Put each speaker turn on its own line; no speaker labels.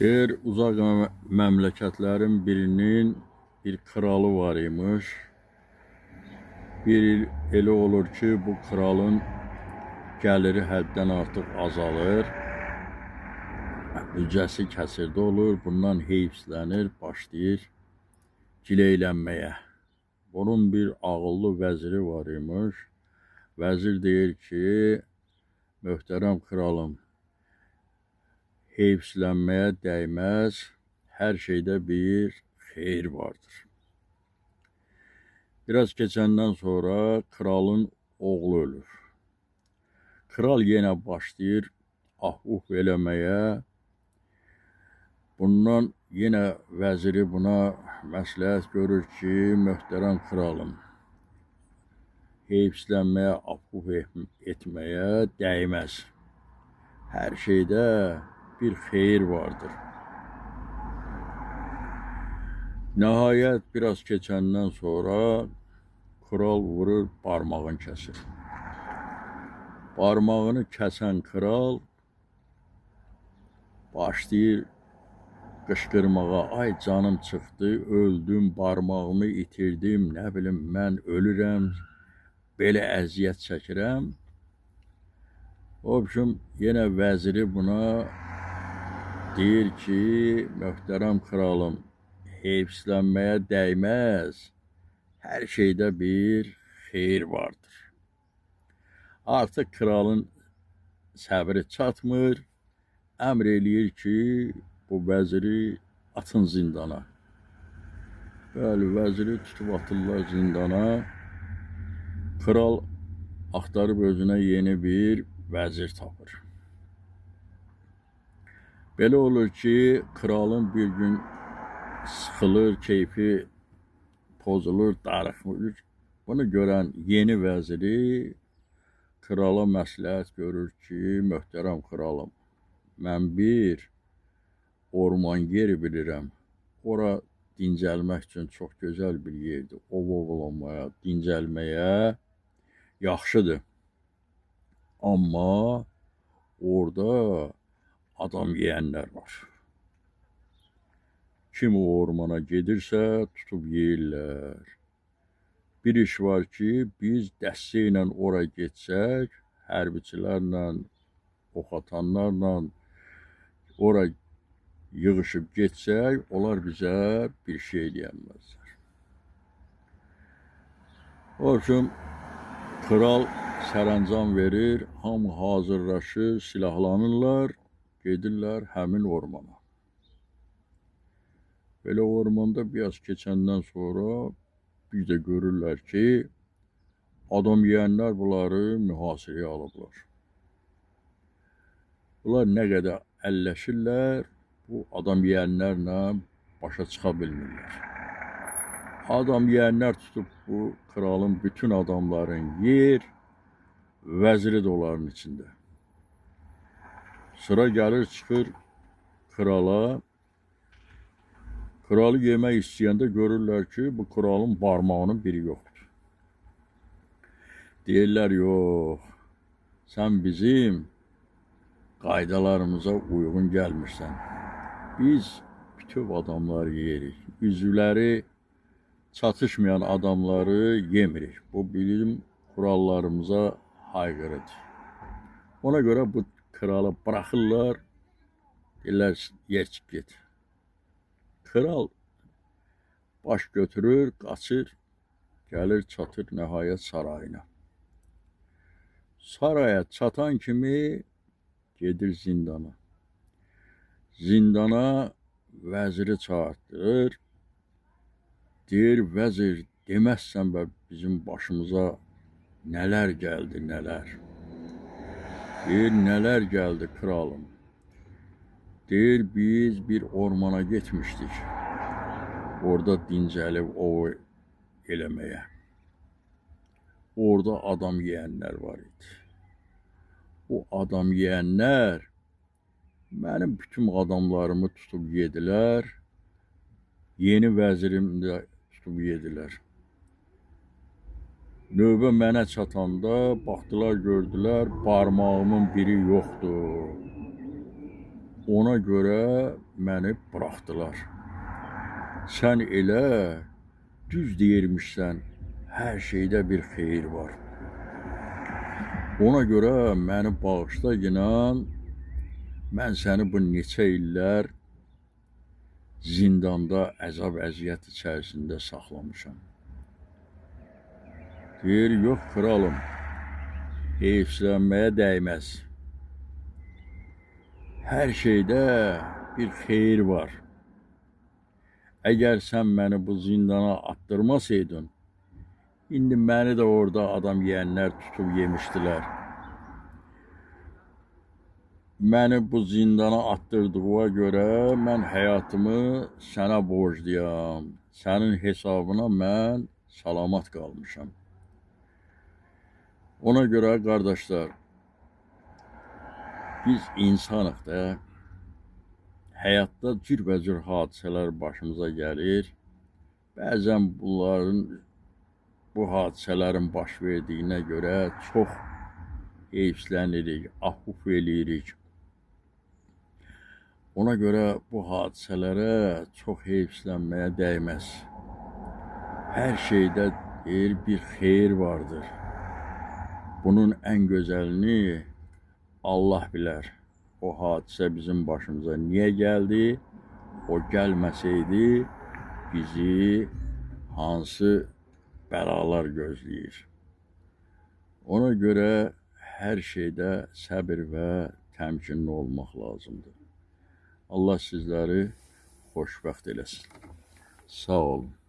Deyir, uzaq məmləkətlərin birinin bir kralı var imiş. Bir il elə olur ki, bu kralın gəliri həddən artıq azalır. Büdcəsi kəsirdə olur, bundan heyfslənir, başlayır gileylənməyə. Bunun bir ağıllı vəziri var imiş. Vəzir deyir ki, möhtərəm kralım, heyfslənməyə dəyməz, hər şeydə bir xeyir vardır. Biraz keçəndən sonra kralın oğlu ölür. Kral yenə başlayır ah-uf eləməyə. Bundan yenə vəziri buna məsləhət görür ki, möhtərəm kralım, heyfslənməyə, af-uf etməyə dəyməz. Hər şeydə bir xeyir vardır. Nəhayət biraz keçəndən sonra kral vurur, barmağını kəsir. Barmağını kəsən kral başlayır qışqırmağa, ay canım çıxdı, öldüm, barmağımı itirdim, nə bilim mən ölürəm, belə əziyyət çəkirəm. O biçim yenə vəziri buna deyir ki, möhtərəm kralım, heyfslənməyə dəyməz, hər şeydə bir xeyir vardır. Artıq kralın səbri çatmır, əmr eləyir ki, bu vəziri atın zindana. Bəli, vəziri tutub atırlar zindana. Kral axtarıb özünə yeni bir vəzir tapır. Belə olur ki, kralın bir gün sıxılır, keyfi pozulur, darıxmır. Bunu görən yeni vəziri krala məsləhət görür ki, möhtərəm kralım, mən bir orman yeri bilirəm. Ora dincəlmək üçün çox gözəl bir yerdir. Ovovlamaya, dincəlməyə yaxşıdır. Amma orada adam yeyənlər var. Kim o ormana gedirsə tutub yeyirlər. Bir iş var ki, biz dəstə ilə ora getsək, hərbiçilərlə, ox atanlarla ora yığışıb getsək, onlar bizə bir şey deyəməzlər. O üçün kral sərəncam verir, hamı hazırlaşır, silahlanırlar, gedirlər həmin ormana. Belə ormanda biraz keçəndən sonra bir də görürlər ki, adam yeyənlər bunları mühasirəyə alıblar. Bunlar nə qədər əlləşirlər, bu adam yeyənlərlə başa çıxa bilmirlər. Adam yeyənlər tutub bu kralın bütün adamlarını yer, vəziri də onların içində. Sıra gəlir, çıxır krala. Kralı yemək istəyəndə görürlər ki, bu kralın barmağının biri yoxdur. Deyirlər, yox, sən bizim qaydalarımıza uyğun gəlmirsən. Biz bütün adamları yeyirik. Üzvləri çatışmayan adamları yemirik. Bu bizim kurallarımıza aykırıdır. Ona görə bu kralı bırakırlar, deyirlər, yer çık get. Kral baş götürür, qaçır, gəlir, çatır nəhayət sarayına. Saraya çatan kimi gedir zindana. Zindana vəziri çağırtdırır. Deyir, vəzir, deməzsən bə bizim başımıza nələr gəldi, nələr. Deyir, nələr gəldi kralım. Deyir, biz bir ormana getmişdik. Orada dincəlib ov eləməyə. Orada adam yeyənlər var idi. O adam yeyənlər mənim bütün adamlarımı tutub yedilər. Yeni vəzirimi də tutub yedilər. Növbə mənə çatanda baxdılar, gördülər, barmağımın biri yoxdur. Ona görə məni buraxdılar. Sən elə düz deyirmişsən, hər şeydə bir xeyir var. Ona görə məni bağışla inan, mən səni bu neçə illər zindanda əzab əziyyət içərisində saxlamışam. Deyir, yox kralım, heyfslənməyə dəyməz. Hər şeydə bir xeyir var. Əgər sən məni bu zindana attırmasaydın, indi məni də orada adam yeyənlər tutub yemişdilər. Məni bu zindana attırdığına görə mən həyatımı sənə borcluyam. Sənin hesabına mən salamat qalmışam. Ona görə qardaşlar, biz insanıq da, həyatda cürbəcür hadisələr başımıza gəlir. Bəzən bu hadisələrin baş verdiyinə görə çox heyfslənirik, ahuf eləyirik. Ona görə bu hadisələrə çox heyfslənməyə dəyməz. Hər şeydə bir xeyir vardır. Bunun ən gözəlini Allah bilər. O hadisə bizim başımıza niyə gəldi? O gəlməsəydi bizi hansı bəlalar gözləyir? Ona görə hər şeydə səbir və təmkinli olmaq lazımdır. Allah sizləri xoşbəxt eləsin. Sağ olun.